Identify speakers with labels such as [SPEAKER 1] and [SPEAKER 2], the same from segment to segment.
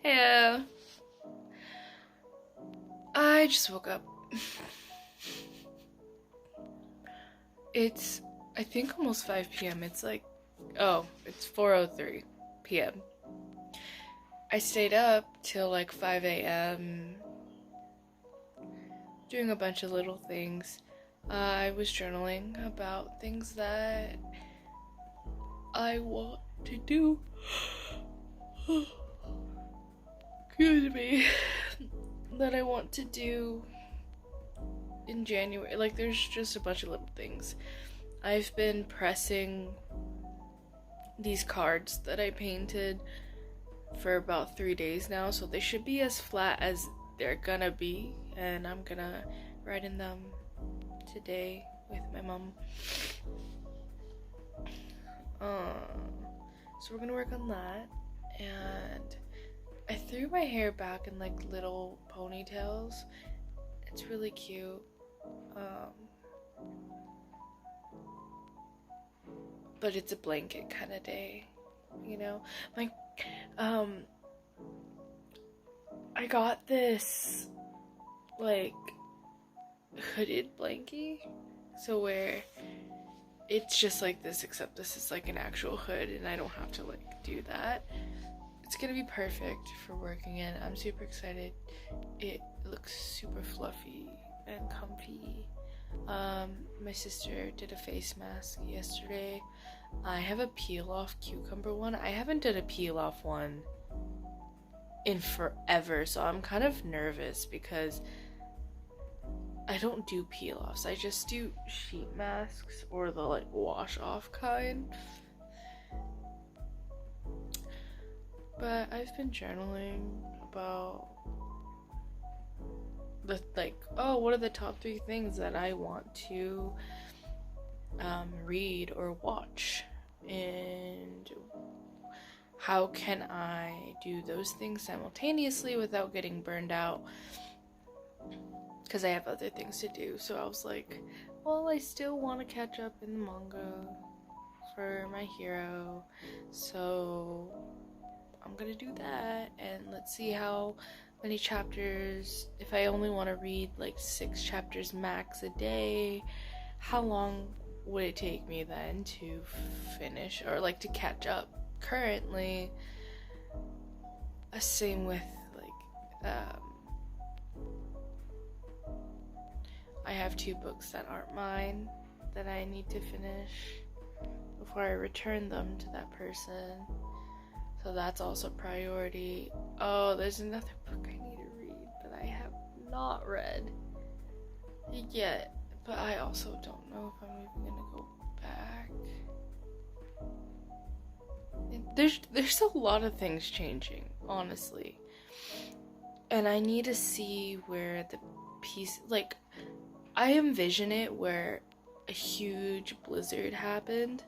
[SPEAKER 1] Hey, I just woke up. It's, I think, almost 5 p.m. It's like, it's 4:03 p.m. I stayed up till like 5 a.m. doing a bunch of little things. I was journaling about things that I want to do. Excuse me. That I want to do in January. Like, there's just a bunch of little things. I've been pressing these cards that I painted for about 3 days now, so they should be as flat as they're gonna be, and I'm gonna write in them today with my mom. So we're gonna work on that, and I threw my hair back in like little ponytails. It's really cute. But it's a blanket kind of day, you know? Like, I got this, like, hooded blankie. So where it's just like this, except this is like an actual hood and I don't have to like do that. It's gonna be perfect for working in. I'm super excited. It looks super fluffy and comfy. My sister did a face mask yesterday. I have a peel off cucumber one. I haven't done a peel off one in forever, so I'm kind of nervous because I don't do peel offs. I just do sheet masks or the like wash off kind. But I've been journaling about the what are the top 3 things that I want to read or watch, and how can I do those things simultaneously without getting burned out, because I have other things to do. So I was like, well, I still want to catch up in the manga for my hero, so I'm gonna do that, and let's see how many chapters. If I only want to read like 6 chapters max a day, how long would it take me then to finish or like to catch up? Currently, same with like I have 2 books that aren't mine that I need to finish before I return them to that person. So that's also priority. Oh, there's another book I need to read that I have not read yet. But I also don't know if I'm even gonna go back. There's a lot of things changing, honestly. And I need to see where the piece, like, I envision it where a huge blizzard happened.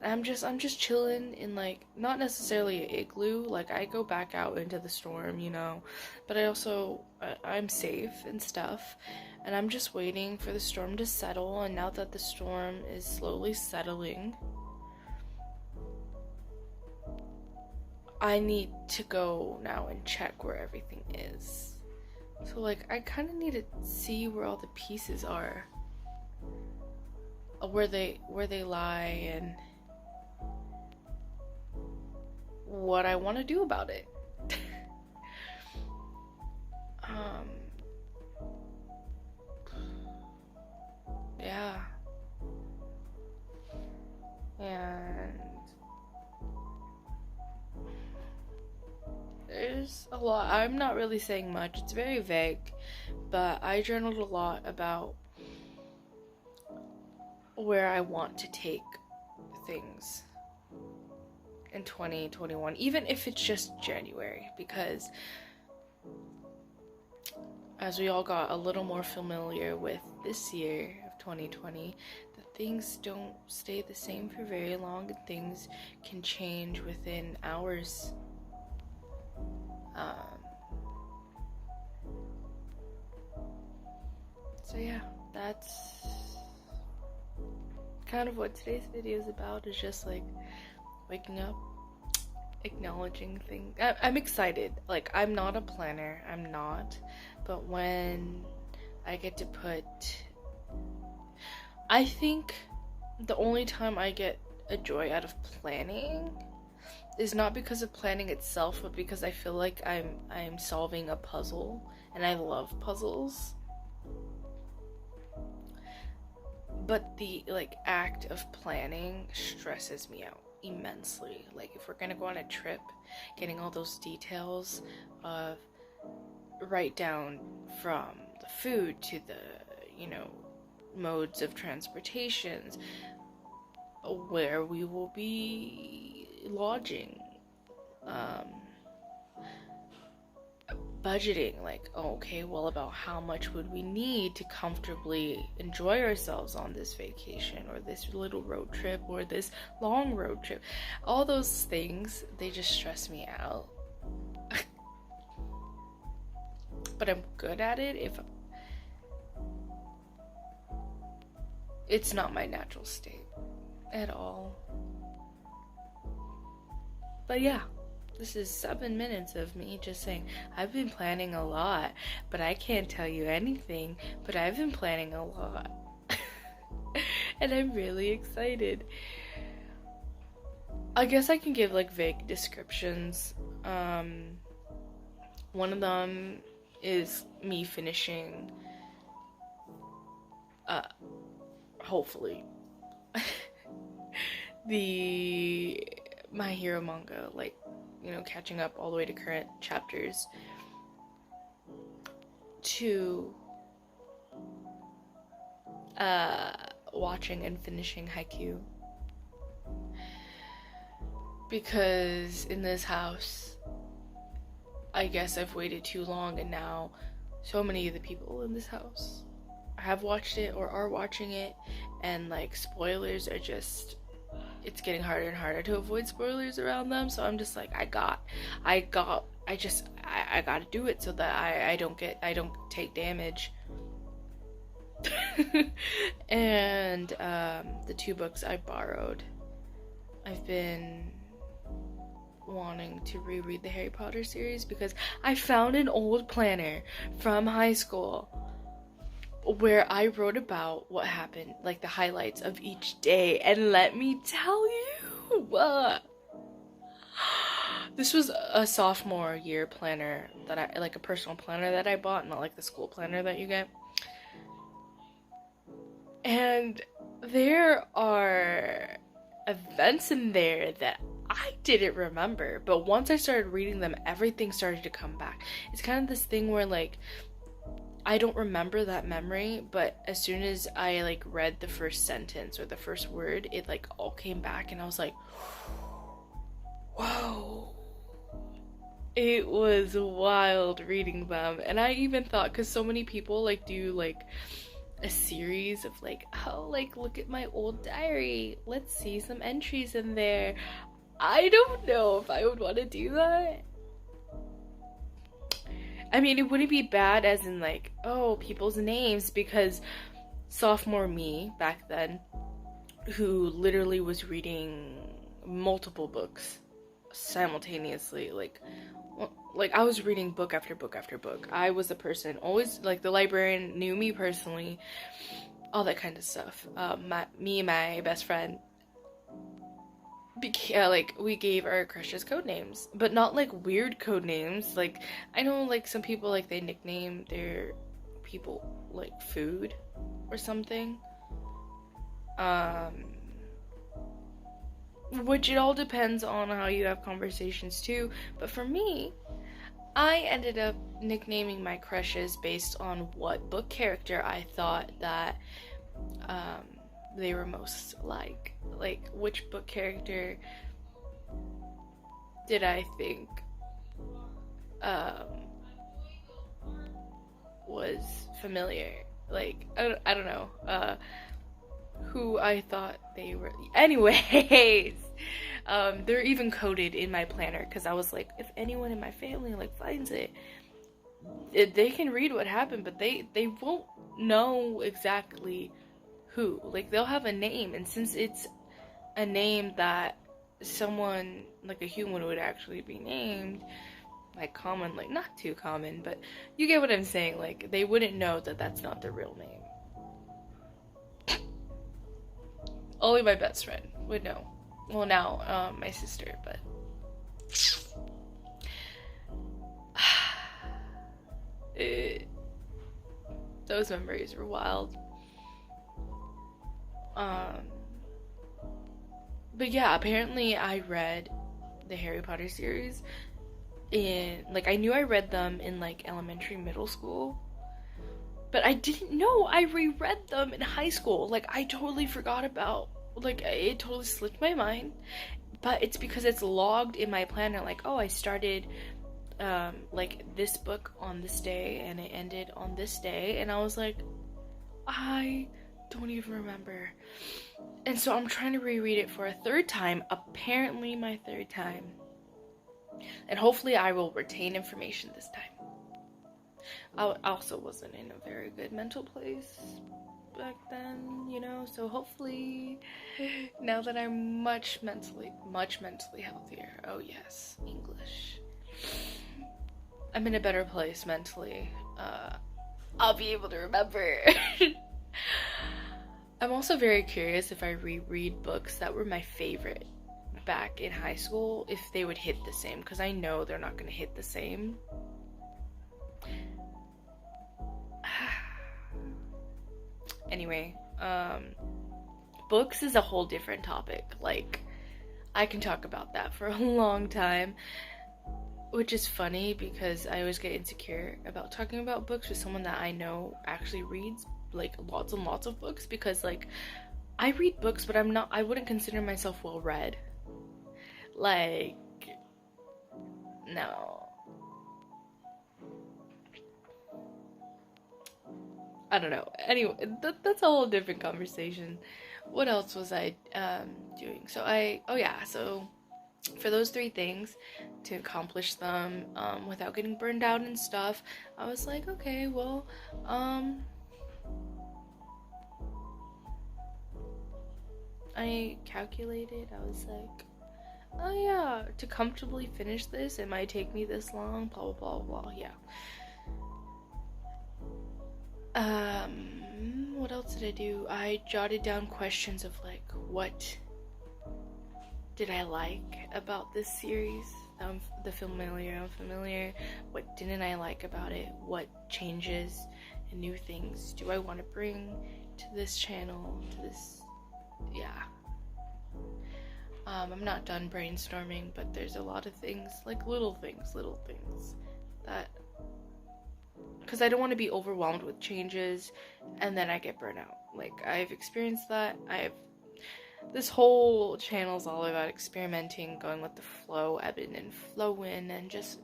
[SPEAKER 1] I'm just chilling in, like, not necessarily an igloo. Like, I go back out into the storm, you know, but I also I'm safe and stuff, and I'm just waiting for the storm to settle. And now that the storm is slowly settling, I need to go now and check where everything is. So like, I kind of need to see where all the pieces are, where they lie, and what I want to do about it. Yeah. And there's a lot. I'm not really saying much. It's very vague, but I journaled a lot about where I want to take things in 2021, even if it's just January, because as we all got a little more familiar with this year of 2020, that things don't stay the same for very long, and things can change within hours. So yeah, that's kind of what today's video is about. Is just like waking up, acknowledging things. I'm excited. Like, I'm not a planner. I'm not. But when I get to put... I think the only time I get a joy out of planning is not because of planning itself, but because I feel like I'm solving a puzzle, and I love puzzles. But the, like, act of planning stresses me out immensely. Like, if we're gonna go on a trip, getting all those details of right down from the food to the, you know, modes of transportations, where we will be lodging, budgeting, like, okay, well, about how much would we need to comfortably enjoy ourselves on this vacation, or this little road trip, or this long road trip. All those things, they just stress me out. But I'm good at it if it's not my natural state at all. But yeah, this is 7 minutes of me just saying, I've been planning a lot, but I can't tell you anything, but I've been planning a lot. And I'm really excited. I guess I can give, like, vague descriptions. One of them is me finishing, hopefully, the My Hero manga, like, you know, catching up all the way to current chapters. 2, watching and finishing Haikyuu. Because in this house, I guess I've waited too long, and now so many of the people in this house have watched it or are watching it, and, like, spoilers are just, it's getting harder and harder to avoid spoilers around them. So I'm just like, I gotta do it so that I don't take damage. And the 2 books I borrowed, I've been wanting to reread the Harry Potter series because I found an old planner from high school where I wrote about what happened, like the highlights of each day, and let me tell you, this was a sophomore year planner that I, like, a personal planner that I bought, not like the school planner that you get. And there are events in there that I didn't remember, but once I started reading them, everything started to come back. It's kind of this thing where, like, I don't remember that memory, but as soon as I, like, read the first sentence or the first word, it, like, all came back, and I was like, whoa. It was wild reading them. And I even thought, because so many people, like, do, like, a series of, like, oh, like, look at my old diary, let's see some entries in there. I don't know if I would want to do that. I mean, it wouldn't be bad as in, like, oh, people's names, because sophomore me back then, who literally was reading multiple books simultaneously, like I was reading book after book after book. I was the person, always, like, the librarian knew me personally, all that kind of stuff. Me and my best friend, like, we gave our crushes code names, but not, like, weird code names. Like, I know, like, some people, like, they nickname their people, like, food or something, which it all depends on how you have conversations too. But for me, I ended up nicknaming my crushes based on what book character I thought that they were most like which book character did I think was familiar, like, I don't know, who I thought they were. Anyways, they're even coded in my planner, because I was like, if anyone in my family, like, finds it, they can read what happened, but they won't know exactly who. Like, they'll have a name, and since it's a name that someone, like a human, would actually be named, like common, like not too common, but you get what I'm saying. Like they wouldn't know that that's not their real name. Only my best friend would know. Well, now my sister, but those memories were wild. But yeah, apparently I read the Harry Potter series in, like, I knew I read them in like elementary, middle school, but I didn't know I reread them in high school. Like, I totally forgot about, like, it totally slipped my mind. But it's because it's logged in my planner, like, oh, I started like this book on this day and it ended on this day, and I was like, I don't even remember. And so I'm trying to reread it for a third time, apparently my third time. And hopefully I will retain information this time. I also wasn't in a very good mental place back then, you know, so hopefully now that I'm much mentally healthier, oh yes, English, I'm in a better place mentally, I'll be able to remember. I'm also very curious if I reread books that were my favorite back in high school, if they would hit the same, because I know they're not going to hit the same. Anyway, books is a whole different topic. Like, I can talk about that for a long time, which is funny because I always get insecure about talking about books with someone that I know actually reads like lots and lots of books, because like I read books, but I wouldn't consider myself well read. Like, no. I don't know. Anyway, that's a whole different conversation. What else was I doing? So for those 3 things, to accomplish them without getting burned out and stuff, I was like, okay, well, I calculated, I was like, oh yeah, to comfortably finish this, it might take me this long, blah, blah, blah, blah, yeah. What else did I do? I jotted down questions of like, what did I like about this series? The Familiar, what didn't I like about it? What changes and new things do I want to bring to this channel, to this, yeah. I'm not done brainstorming, but there's a lot of things, like little things that, because I don't want to be overwhelmed with changes and then I get burnt out. Like, I've experienced that. This whole channel is all about experimenting, going with the flow, ebbing and flowing, and just,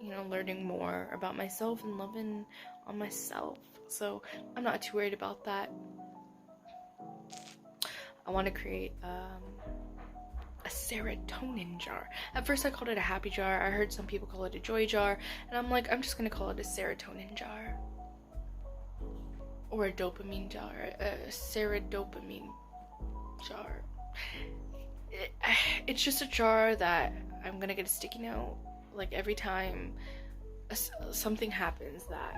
[SPEAKER 1] you know, learning more about myself and loving on myself. So I'm not too worried about that. I want to create a serotonin jar. At first I called it a happy jar. I heard some people call it a joy jar, and I'm like, I'm just gonna call it a serotonin jar, or a dopamine jar, a serodopamine jar. It's just a jar that I'm gonna get a sticky note, like every time something happens, that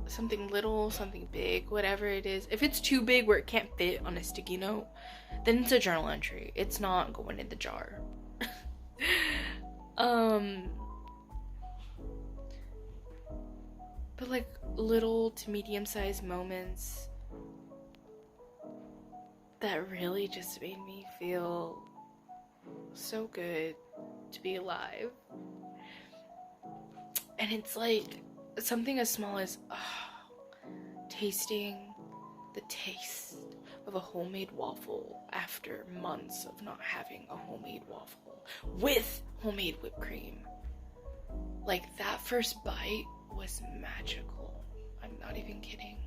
[SPEAKER 1] something little, something big, whatever it is. If it's too big where it can't fit on a sticky note, then it's a journal entry. It's not going in the jar. But like little to medium-sized moments that really just made me feel so good to be alive. And it's like something as small as tasting the taste of a homemade waffle after months of not having a homemade waffle with homemade whipped cream. Like, that first bite was magical. I'm not even kidding.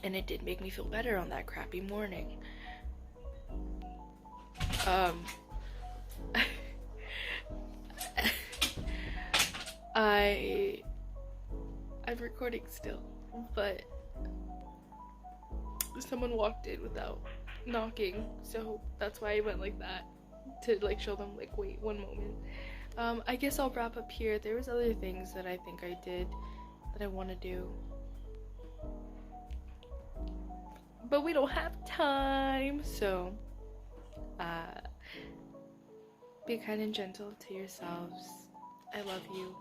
[SPEAKER 1] And it did make me feel better on that crappy morning. I'm recording still, but someone walked in without knocking, so that's why I went like that, to like show them like, wait, one moment. I guess I'll wrap up here. There was other things that I think I did that I want to do, but we don't have time, so be kind and gentle to yourselves. I love you.